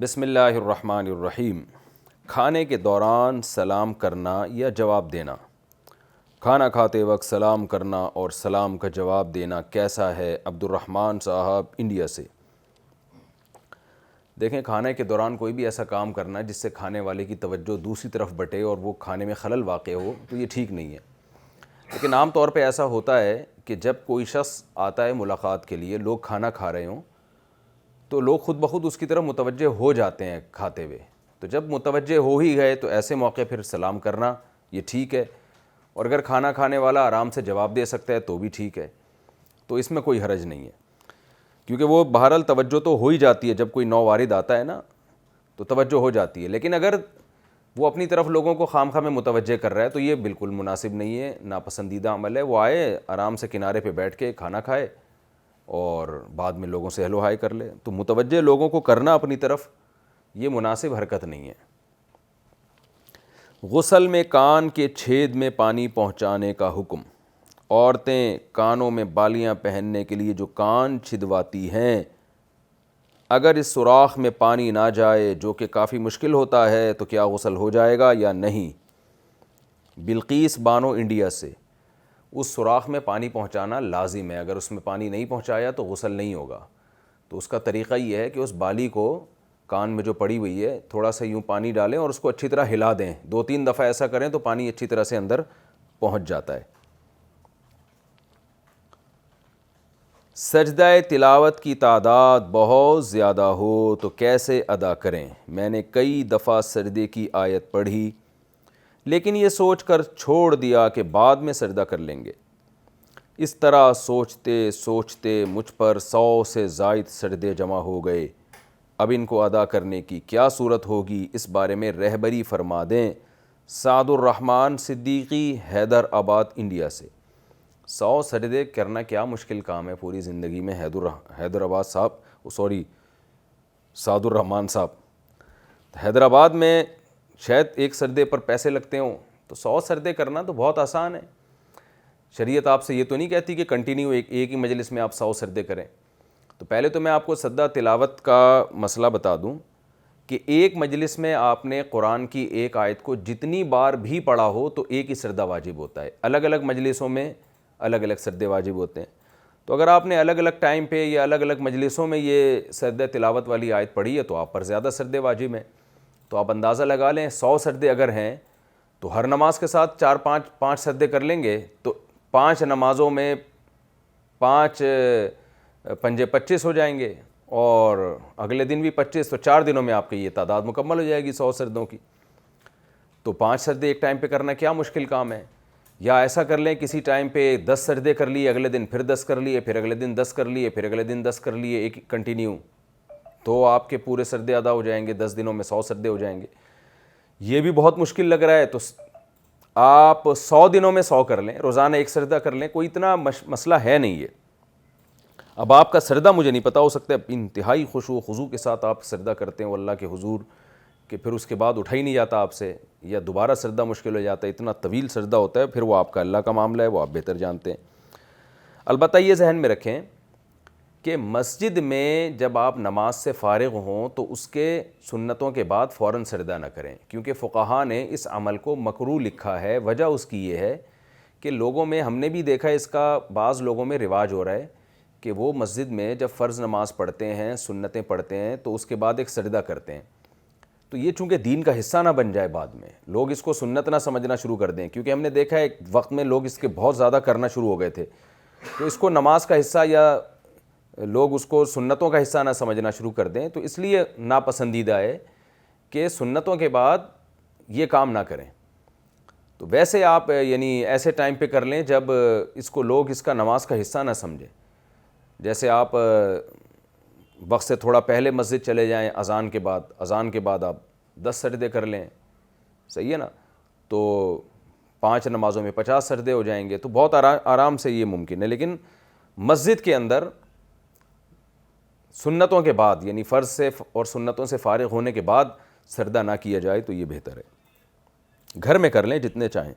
بسم اللہ الرحمن الرحیم۔ کھانے کے دوران سلام کرنا یا جواب دینا، کھانا کھاتے وقت سلام کرنا اور سلام کا جواب دینا کیسا ہے؟ عبد الرحمن صاحب انڈیا سے۔ دیکھیں، کھانے کے دوران کوئی بھی ایسا کام کرنا جس سے کھانے والے کی توجہ دوسری طرف بٹے اور وہ کھانے میں خلل واقع ہو تو یہ ٹھیک نہیں ہے۔ لیکن عام طور پہ ایسا ہوتا ہے کہ جب کوئی شخص آتا ہے ملاقات کے لیے، لوگ کھانا کھا رہے ہوں تو لوگ خود بخود اس کی طرف متوجہ ہو جاتے ہیں کھاتے ہوئے۔ تو جب متوجہ ہو ہی گئے تو ایسے موقع پھر سلام کرنا یہ ٹھیک ہے، اور اگر کھانا کھانے والا آرام سے جواب دے سکتا ہے تو بھی ٹھیک ہے، تو اس میں کوئی حرج نہیں ہے، کیونکہ وہ بہرحال توجہ تو ہو ہی جاتی ہے۔ جب کوئی نو وارد آتا ہے نا تو توجہ ہو جاتی ہے، لیکن اگر وہ اپنی طرف لوگوں کو خام خواہ میں متوجہ کر رہا ہے تو یہ بالکل مناسب نہیں ہے، ناپسندیدہ عمل ہے۔ وہ آئے آرام سے کنارے پہ بیٹھ کے کھانا کھائے اور بعد میں لوگوں سے ہیلو ہائی کر لے، تو متوجہ لوگوں کو کرنا اپنی طرف یہ مناسب حرکت نہیں ہے۔ غسل میں کان کے چھید میں پانی پہنچانے کا حکم۔ عورتیں کانوں میں بالیاں پہننے کے لیے جو کان چھدواتی ہیں، اگر اس سوراخ میں پانی نہ جائے جو کہ کافی مشکل ہوتا ہے تو کیا غسل ہو جائے گا یا نہیں؟ بلقیس بانو انڈیا سے۔ اس سوراخ میں پانی پہنچانا لازم ہے، اگر اس میں پانی نہیں پہنچایا تو غسل نہیں ہوگا۔ تو اس کا طریقہ یہ ہے کہ اس بالی کو کان میں جو پڑی ہوئی ہے تھوڑا سا یوں پانی ڈالیں اور اس کو اچھی طرح ہلا دیں، 2-3 دفعہ ایسا کریں تو پانی اچھی طرح سے اندر پہنچ جاتا ہے۔ سجدہ تلاوت کی تعداد بہت زیادہ ہو تو کیسے ادا کریں؟ میں نے کئی دفعہ سجدے کی آیت پڑھی لیکن یہ سوچ کر چھوڑ دیا کہ بعد میں سجدہ کر لیں گے۔ اس طرح سوچتے سوچتے مجھ پر 100 سے زائد سجدے جمع ہو گئے۔ اب ان کو ادا کرنے کی کیا صورت ہوگی؟ اس بارے میں رہبری فرما دیں۔ سعد الرحمن صدیقی، حیدرآباد انڈیا سے۔ 100 سجدے کرنا کیا مشکل کام ہے پوری زندگی میں؟ حیدرآباد صاحب، سعد الرحمن صاحب، حیدرآباد میں شاید ایک سجدے پر پیسے لگتے ہوں، تو 100 سجدے کرنا تو بہت آسان ہے۔ شریعت آپ سے یہ تو نہیں کہتی کہ کنٹینیو ایک ہی مجلس میں آپ 100 سجدے کریں۔ تو پہلے تو میں آپ کو سجدہ تلاوت کا مسئلہ بتا دوں کہ ایک مجلس میں آپ نے قرآن کی ایک آیت کو جتنی بار بھی پڑھا ہو تو ایک ہی سجدہ واجب ہوتا ہے۔ الگ الگ مجلسوں میں الگ الگ سجدے واجب ہوتے ہیں۔ تو اگر آپ نے الگ الگ ٹائم پہ یا الگ الگ مجلسوں میں یہ سجدہ تلاوت والی آیت پڑھی ہے تو آپ پر زیادہ سجدے واجب ہیں۔ تو آپ اندازہ لگا لیں، 100 سجدے اگر ہیں تو ہر نماز کے ساتھ 4-5 سجدے کر لیں گے تو 5 نمازوں میں 5 پنجے 25 ہو جائیں گے، اور اگلے دن بھی 25، تو 4 دنوں میں آپ کی یہ تعداد مکمل ہو جائے گی 100 سجدوں کی۔ تو 5 سجدے ایک ٹائم پہ کرنا کیا مشکل کام ہے؟ یا ایسا کر لیں کسی ٹائم پہ 10 سجدے کر لیے، اگلے دن پھر 10 کر لیے، پھر اگلے دن 10 کر لیے، پھر اگلے دن 10 کر لیے، ایک کنٹینیو، تو آپ کے پورے سجدے ادا ہو جائیں گے، 10 دنوں میں 100 سجدے ہو جائیں گے۔ یہ بھی بہت مشکل لگ رہا ہے تو آپ 100 دنوں میں 100 کر لیں، روزانہ ایک سجدہ کر لیں، کوئی اتنا مسئلہ ہے نہیں یہ۔ اب آپ کا سجدہ مجھے نہیں پتا، ہو سکتا ہے انتہائی خشوع و خضوع کے ساتھ آپ سجدہ کرتے ہیں اللہ کے حضور کہ پھر اس کے بعد اٹھا ہی نہیں جاتا آپ سے، یا دوبارہ سجدہ مشکل ہو جاتا ہے، اتنا طویل سجدہ ہوتا ہے، پھر وہ آپ کا اللہ کا معاملہ ہے، وہ آپ بہتر جانتے ہیں۔ البتہ یہ ذہن میں رکھیں کہ مسجد میں جب آپ نماز سے فارغ ہوں تو اس کے سنتوں کے بعد فوراً سجدہ نہ کریں، کیونکہ فقہا نے اس عمل کو مکروہ لکھا ہے۔ وجہ اس کی یہ ہے کہ لوگوں میں، ہم نے بھی دیکھا اس کا بعض لوگوں میں رواج ہو رہا ہے کہ وہ مسجد میں جب فرض نماز پڑھتے ہیں، سنتیں پڑھتے ہیں تو اس کے بعد ایک سجدہ کرتے ہیں۔ تو یہ چونکہ دین کا حصہ نہ بن جائے، بعد میں لوگ اس کو سنت نہ سمجھنا شروع کر دیں، کیونکہ ہم نے دیکھا ہے ایک وقت میں لوگ اس کے بہت زیادہ کرنا شروع ہو گئے تھے، تو اس کو نماز کا حصہ یا لوگ اس کو سنتوں کا حصہ نہ سمجھنا شروع کر دیں، تو اس لیے ناپسندیدہ ہے کہ سنتوں کے بعد یہ کام نہ کریں۔ تو ویسے آپ یعنی ایسے ٹائم پہ کر لیں جب اس کو لوگ اس کا نماز کا حصہ نہ سمجھیں۔ جیسے آپ وقت سے تھوڑا پہلے مسجد چلے جائیں، اذان کے بعد آپ 10 سجدے کر لیں، صحیح ہے نا؟ تو 5 نمازوں میں 50 سجدے ہو جائیں گے، تو بہت آرام سے یہ ممکن ہے۔ لیکن مسجد کے اندر سنتوں کے بعد، یعنی فرض سے اور سنتوں سے فارغ ہونے کے بعد سجدہ نہ کیا جائے تو یہ بہتر ہے۔ گھر میں کر لیں جتنے چاہیں۔